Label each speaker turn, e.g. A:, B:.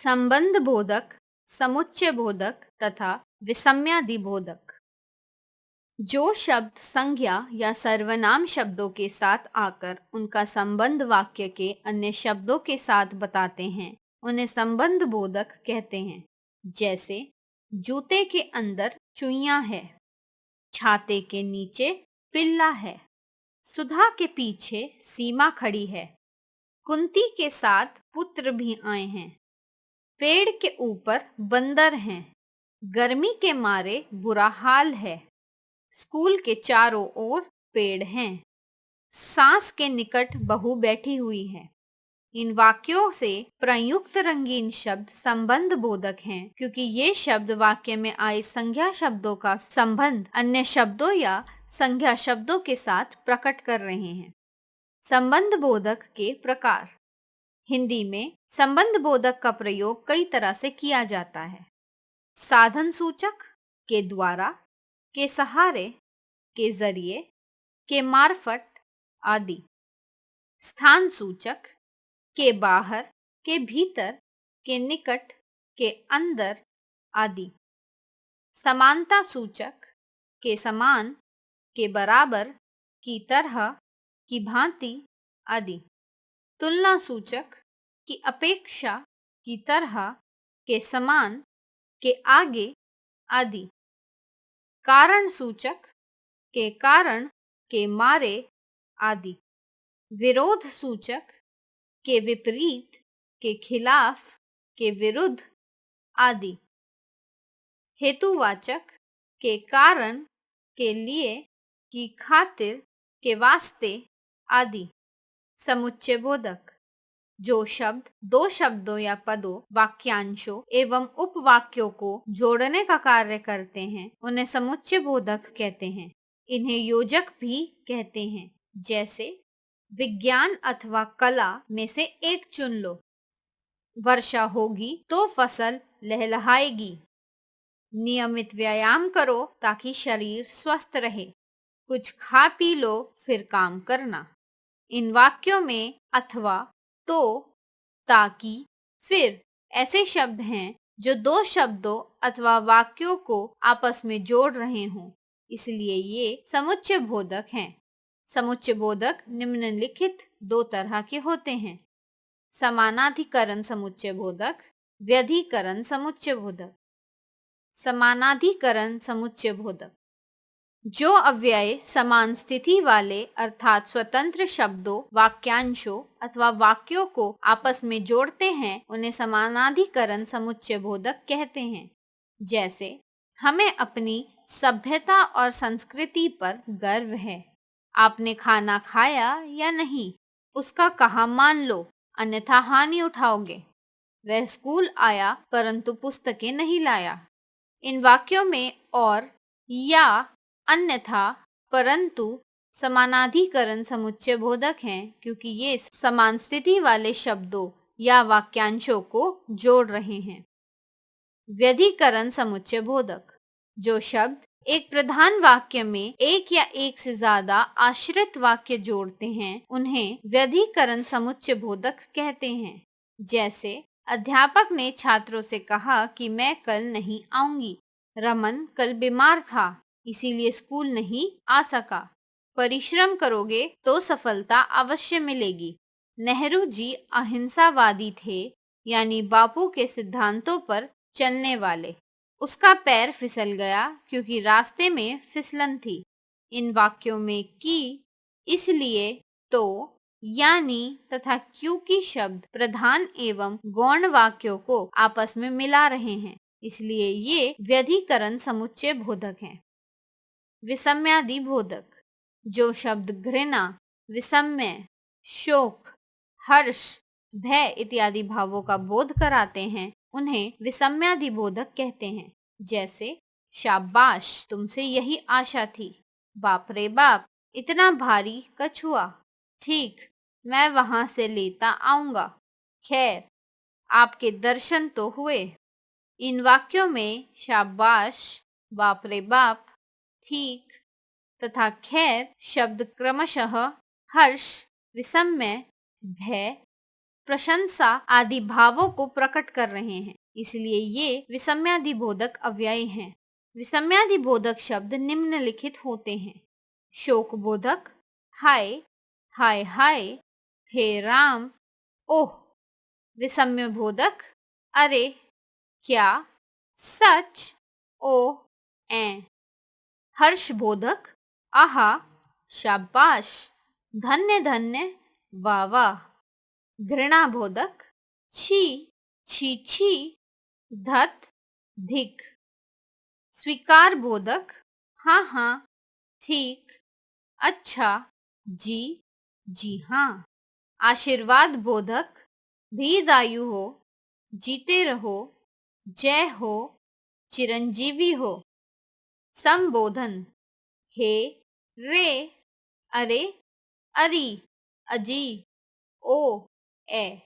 A: संबंध बोधक, समुच्चय बोधक तथा विषम्यादि बोधक। जो शब्द संज्ञा या सर्वनाम शब्दों के साथ आकर उनका संबंध वाक्य के अन्य शब्दों के साथ बताते हैं, उन्हें संबंध बोधक कहते हैं। जैसे जूते के अंदर चुईया है, छाते के नीचे पिल्ला है, सुधा के पीछे सीमा खड़ी है, कुंती के साथ पुत्र भी आए हैं, पेड़ के ऊपर बंदर हैं, गर्मी के मारे बुरा हाल है, स्कूल के चारों ओर पेड़ हैं, सांस के निकट बहू बैठी हुई है। इन वाक्यों से प्रयुक्त रंगीन शब्द संबंध बोधक हैं, क्योंकि ये शब्द वाक्य में आए संज्ञा शब्दों का संबंध अन्य शब्दों या संज्ञा शब्दों के साथ प्रकट कर रहे हैं। संबंध बोधक के प्रकार। हिंदी में संबंध बोधक का प्रयोग कई तरह से किया जाता है। साधन सूचक, के द्वारा, के सहारे, के जरिए, के मार्फत आदि। स्थान सूचक, के बाहर, के भीतर, के निकट, के अंदर आदि। समानता सूचक, के समान, के बराबर, की तरह, की भांति आदि। तुलना सूचक, की अपेक्षा, की तरह, के समान, के आगे आदि। कारण सूचक, के कारण, के मारे आदि। विरोध सूचक, के विपरीत, के खिलाफ, के विरुद्ध आदि। हेतुवाचक, के कारण, के लिए, की खातिर, के वास्ते आदि। समुच्चय बोधक। जो शब्द दो शब्दों या पदों, वाक्यांशों एवं उपवाक्यों को जोड़ने का कार्य करते हैं, उन्हें समुच्चय बोधक कहते हैं। इन्हें योजक भी कहते हैं। जैसे विज्ञान अथवा कला में से एक चुन लो, वर्षा होगी तो फसल लहलहाएगी, नियमित व्यायाम करो ताकि शरीर स्वस्थ रहे, कुछ खा पी लो फिर काम करना। इन वाक्यों में अथवा, तो, ताकि, फिर ऐसे शब्द हैं जो दो शब्दों अथवा वाक्यों को आपस में जोड़ रहे हों, इसलिए ये समुच्चय बोधक हैं। समुच्चय बोधक निम्नलिखित दो तरह के होते हैं। समानाधिकरण समुच्चय बोधक, व्यधिकरण समुच्चय बोधक। समानाधिकरण समुच्चय बोधक। जो अव्यय समान स्थिति वाले अर्थात स्वतंत्र शब्दों, वाक्यांशों अथवा वाक्यों को आपस में जोड़ते हैं, उन्हें समानाधिकरण समुच्चय बोधक कहते हैं। जैसे हमें अपनी सभ्यता और संस्कृति पर गर्व है, आपने खाना खाया या नहीं, उसका कहा मान लो, अन्यथा हानि उठाओगे। वह स्कूल आया परंतु पुस्तकें नहीं लाया। इन वाक्यों में और, या, अन्यथा, परंतु समानाधिकरण समुच्चय बोधक हैं, क्योंकि ये समान स्थिति वाले शब्दों या वाक्यांशों को जोड़ रहे हैं। व्यधिकरण समुच्चय बोधक। जो शब्द एक प्रधान वाक्य में एक या एक से ज्यादा आश्रित वाक्य जोड़ते हैं, उन्हें व्यधिकरण समुच्चय बोधक कहते हैं। जैसे अध्यापक ने छात्रों से कहा कि मैं कल नहीं आऊंगी। रमन कल बीमार था, इसीलिए स्कूल नहीं आ सका। परिश्रम करोगे तो सफलता अवश्य मिलेगी। नेहरू जी अहिंसावादी थे, यानी बापू के सिद्धांतों पर चलने वाले। उसका पैर फिसल गया क्योंकि रास्ते में फिसलन थी। इन वाक्यों में की, इसलिए, तो, यानी तथा क्योंकि शब्द प्रधान एवं गौण वाक्यों को आपस में मिला रहे हैं, इसलिए ये व्यधिकरण समुच्चय बोधक हैं। विषम्यादि बोधक। जो शब्द घृणा, विषम्य, शोक, हर्ष, भय इत्यादि भावों का बोध कराते हैं, उन्हें विषम्यादि बोधक कहते हैं। जैसे शाबाश, तुमसे यही आशा थी। बाप रे बाप, इतना भारी कछुआ। ठीक, मैं वहां से लेता आऊंगा। खैर, आपके दर्शन तो हुए। इन वाक्यों में शाबाश, बाप रे बाप, ठीक तथा खैर शब्द क्रमशः हर्ष, विषम्य, भय प्रशंसा आदि भावों को प्रकट कर रहे हैं, इसलिए ये विषम्यादिबोधक अव्यय हैं। विषम्यादिबोधक शब्द निम्नलिखित होते हैं। शोकबोधक, हाय हाय हाय, हे राम, ओह। विषम्य बोधक, अरे, क्या, सच, ओ, ए। हर्षबोधक, आहा, शाबाश, धन्य धन्य, वाह वाह। घृणाबोधक, छी छी छी, धत, धिक। स्वीकार बोधक, हाँ हाँ, ठीक, अच्छा, जी जी हाँ। आशीर्वाद बोधक, दीर्घायु हो, जीते रहो, जय हो, चिरंजीवी हो। संबोधन, हे, रे, अरे, अरी, अजी, ओ, ए।